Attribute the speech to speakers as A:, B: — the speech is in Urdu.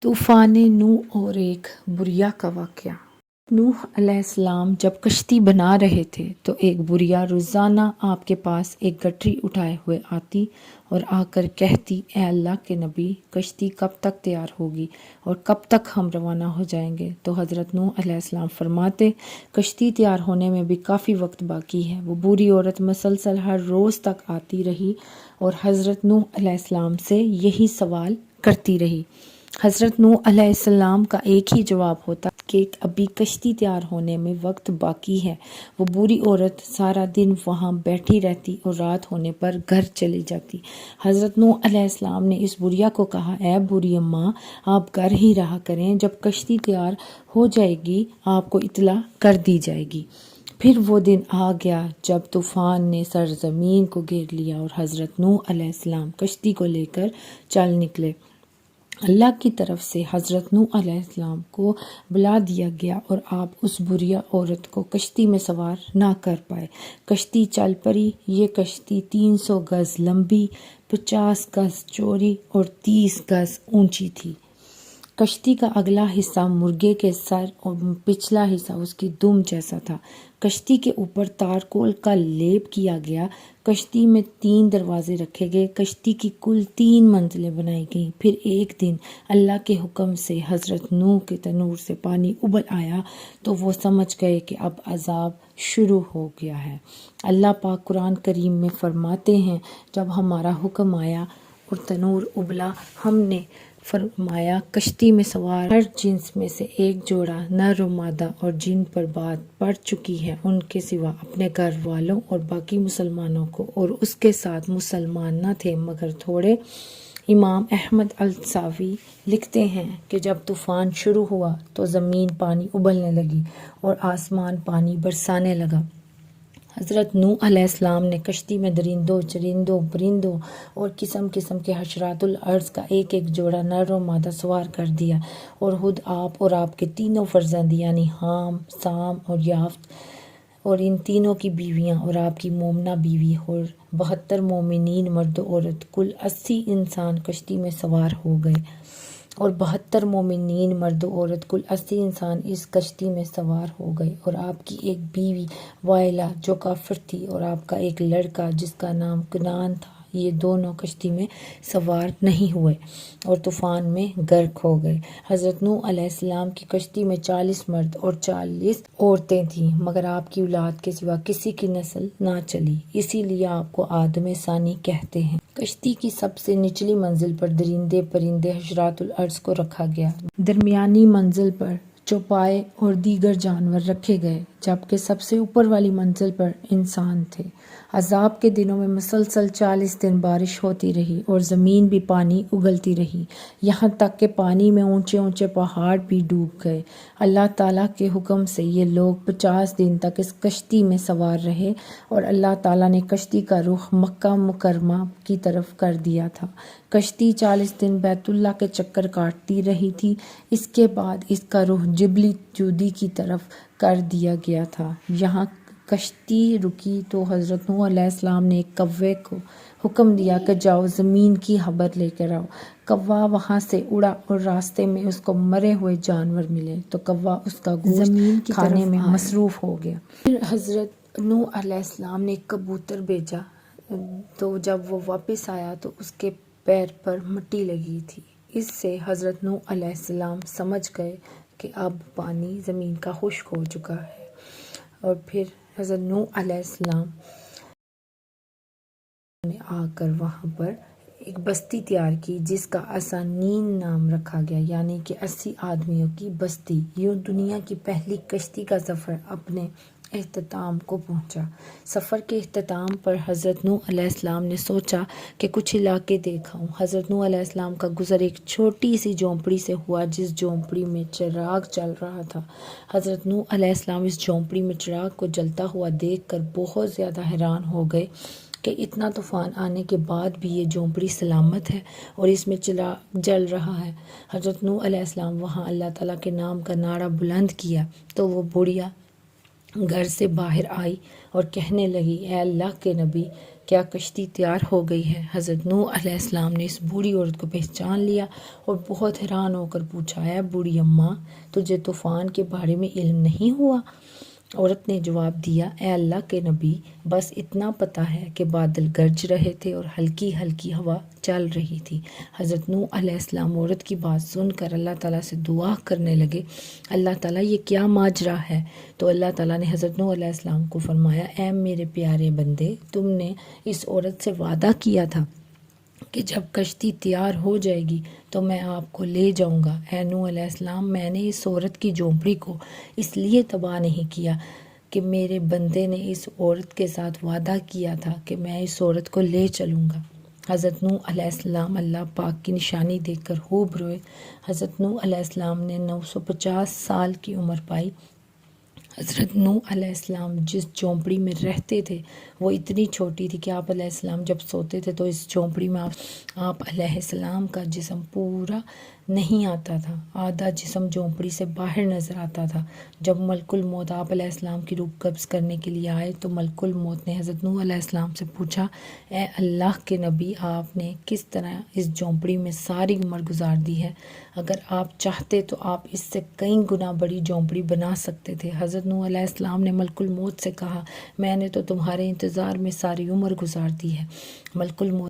A: طوفان نوح اور ایک بوریا کا واقعہ۔ نوح علیہ السلام جب کشتی بنا رہے تھے تو ایک بوریا روزانہ آپ کے پاس ایک گٹری اٹھائے ہوئے آتی اور آ کر کہتی، اے اللہ کے نبی، کشتی کب تک تیار ہوگی اور کب تک ہم روانہ ہو جائیں گے؟ تو حضرت نوح علیہ السلام فرماتے، کشتی تیار ہونے میں بھی کافی وقت باقی ہے۔ وہ بوڑھی عورت مسلسل ہر روز تک آتی رہی اور حضرت نوح علیہ السلام سے یہی سوال کرتی رہی۔ حضرت نوح علیہ السلام کا ایک ہی جواب ہوتا کہ ابھی کشتی تیار ہونے میں وقت باقی ہے۔ وہ بوڑھی عورت سارا دن وہاں بیٹھی رہتی اور رات ہونے پر گھر چلی جاتی۔ حضرت نوح علیہ السلام نے اس بوریا کو کہا، اے بوڑھی اماں، آپ گھر ہی رہا کریں، جب کشتی تیار ہو جائے گی آپ کو اطلاع کر دی جائے گی۔ پھر وہ دن آ گیا جب طوفان نے سرزمین کو گھیر لیا اور حضرت نوح علیہ السلام کشتی کو لے کر چل نکلے۔ اللہ کی طرف سے حضرت نوح علیہ السلام کو بلا دیا گیا اور آپ اس بوریا عورت کو کشتی میں سوار نہ کر پائے۔ کشتی چل پڑی۔ یہ کشتی 300 گز لمبی، 50 گز چوڑی اور 30 گز اونچی تھی۔ کشتی کا اگلا حصہ مرغے کے سر اور پچھلا حصہ اس کی دم جیسا تھا۔ کشتی کے اوپر تارکول کا لیپ کیا گیا۔ کشتی میں 3 دروازے رکھے گئے۔ کشتی کی کل 3 منزلیں بنائی گئیں۔ پھر ایک دن اللہ کے حکم سے حضرت نوح کے تنور سے پانی ابل آیا تو وہ سمجھ گئے کہ اب عذاب شروع ہو گیا ہے۔ اللہ پاک قرآن کریم میں فرماتے ہیں، جب ہمارا حکم آیا اور تنور ابلا، ہم نے فرمایا کشتی میں سوار ہر جنس میں سے ایک جوڑا نر و مادہ اور جن پر بات پڑ چکی ہے ان کے سوا اپنے گھر والوں اور باقی مسلمانوں کو، اور اس کے ساتھ مسلمان نہ تھے مگر تھوڑے۔ امام احمد الساوی لکھتے ہیں کہ جب طوفان شروع ہوا تو زمین پانی ابلنے لگی اور آسمان پانی برسانے لگا۔ حضرت نوح علیہ السلام نے کشتی میں درندوں، چرندوں، پرندوں اور قسم قسم کے حشرات الارض کا ایک ایک جوڑا نر و مادہ سوار کر دیا، اور خود آپ اور آپ کے 3 فرزند یعنی حام، سام اور یافت، اور ان تینوں کی بیویاں اور آپ کی مومنہ بیوی اور 72 مومنین مرد و عورت، کل 80 انسان کشتی میں سوار ہو گئے، اور 72 مومنین مرد و عورت کل 80 انسان اس کشتی میں سوار ہو گئے، اور آپ کی ایک بیوی وائلہ جو کافر تھی اور آپ کا ایک لڑکا جس کا نام کنعان تھا، یہ دونوں کشتی میں سوار نہیں ہوئے اور طوفان میں غرق ہو گئے۔ حضرت نوح علیہ السلام کی کشتی میں 40 مرد اور 40 عورتیں تھیں، مگر آپ کی اولاد کے سوا کسی کی نسل نہ چلی، اسی لیے آپ کو آدم ثانی کہتے ہیں۔ کشتی کی سب سے نچلی منزل پر درندے، پرندے، حشرات الارض کو رکھا گیا۔ درمیانی منزل پر چوپائے اور دیگر جانور رکھے گئے، جبکہ سب سے اوپر والی منزل پر انسان تھے۔ عذاب کے دنوں میں مسلسل 40 دن بارش ہوتی رہی اور زمین بھی پانی اگلتی رہی، یہاں تک کہ پانی میں اونچے اونچے پہاڑ بھی ڈوب گئے۔ اللہ تعالیٰ کے حکم سے یہ لوگ 50 دن تک اس کشتی میں سوار رہے اور اللہ تعالیٰ نے کشتی کا رخ مکہ مکرمہ کی طرف کر دیا تھا۔ کشتی 40 دن بیت اللہ کے چکر کاٹتی رہی تھی، اس کے بعد اس کا رخ جبل جودی کی طرف کر دیا گیا تھا۔ یہاں کشتی رکی تو حضرت نوح علیہ السلام نے ایک کوے کو حکم دیا کہ جاؤ زمین کی خبر لے کر آؤ۔ کوا وہاں سے اڑا اور راستے میں اس کو مرے ہوئے جانور ملے تو کوا اس کا گوشت کھانے میں مصروف ہو گیا۔ پھر حضرت نوح علیہ السلام نے ایک کبوتر بھیجا تو جب وہ واپس آیا تو اس کے پیر پر مٹی لگی تھی۔ اس سے حضرت نوح علیہ السلام سمجھ گئے کہ اب پانی زمین کا خشک ہو چکا ہے، اور پھر حضرت نوح علیہ السلام نے آ کر وہاں پر ایک بستی تیار کی جس کا اسانین نام رکھا گیا، یعنی کہ 80 آدمیوں کی بستی۔ یوں دنیا کی پہلی کشتی کا سفر اپنے اختتام کو پہنچا۔ سفر کے اختتام پر حضرت نوح علیہ السلام نے سوچا کہ کچھ علاقے دیکھاؤں۔ حضرت نوح علیہ السلام کا گزر ایک چھوٹی سی جھونپڑی سے ہوا جس جھونپڑی میں چراغ جل رہا تھا۔ حضرت نوح علیہ السلام اس جھونپڑی میں چراغ کو جلتا ہوا دیکھ کر بہت زیادہ حیران ہو گئے کہ اتنا طوفان آنے کے بعد بھی یہ جھونپڑی سلامت ہے اور اس میں چراغ جل رہا ہے۔ حضرت نوح علیہ السلام وہاں اللہ تعالیٰ کے نام کا نعرہ بلند کیا تو وہ بڑھیا گھر سے باہر آئی اور کہنے لگی، اے اللہ کے نبی، کیا کشتی تیار ہو گئی ہے؟ حضرت نوح علیہ السلام نے اس بوڑھی عورت کو پہچان لیا اور بہت حیران ہو کر پوچھا، اے بوڑھی اماں، تجھے طوفان کے بارے میں علم نہیں ہوا؟ عورت نے جواب دیا، اے اللہ کے نبی، بس اتنا پتہ ہے کہ بادل گرج رہے تھے اور ہلکی ہلکی ہوا چل رہی تھی۔ حضرت نوح علیہ السلام عورت کی بات سن کر اللہ تعالیٰ سے دعا کرنے لگے، اللہ تعالیٰ یہ کیا ماجرا ہے؟ تو اللہ تعالیٰ نے حضرت نوح علیہ السلام کو فرمایا، اے میرے پیارے بندے، تم نے اس عورت سے وعدہ کیا تھا کہ جب کشتی تیار ہو جائے گی تو میں آپ کو لے جاؤں گا۔ اے نوح علیہ السلام، میں نے اس عورت کی جھونپڑی کو اس لیے تباہ نہیں کیا کہ میرے بندے نے اس عورت کے ساتھ وعدہ کیا تھا کہ میں اس عورت کو لے چلوں گا۔ حضرت نوح علیہ السلام اللہ پاک کی نشانی دیکھ کر خوب روئے۔ حضرت نوح علیہ السلام نے 950 سال کی عمر پائی۔ حضرت نوح علیہ السلام جس جھونپڑی میں رہتے تھے وہ اتنی چھوٹی تھی کہ آپ علیہ السلام جب سوتے تھے تو اس جھونپڑی میں آپ علیہ السلام کا جسم پورا نہیں آتا تھا، آدھا جسم جھونپڑی سے باہر نظر آتا تھا۔ جب ملک الموت آپ علیہ السلام کی روح قبض کرنے کے لیے آئے تو ملک الموت نے حضرت نوح علیہ السلام سے پوچھا، اے اللہ کے نبی، آپ نے کس طرح اس جھونپڑی میں ساری عمر گزار دی ہے؟ اگر آپ چاہتے تو آپ اس سے کئی گنا بڑی جھونپڑی بنا سکتے تھے۔ حضرت نوح علیہ السلام نے ملک الموت سے کہا، میں نے تو تمہارے انتظار میں ساری عمر گزار دی ہے۔ ملک الموت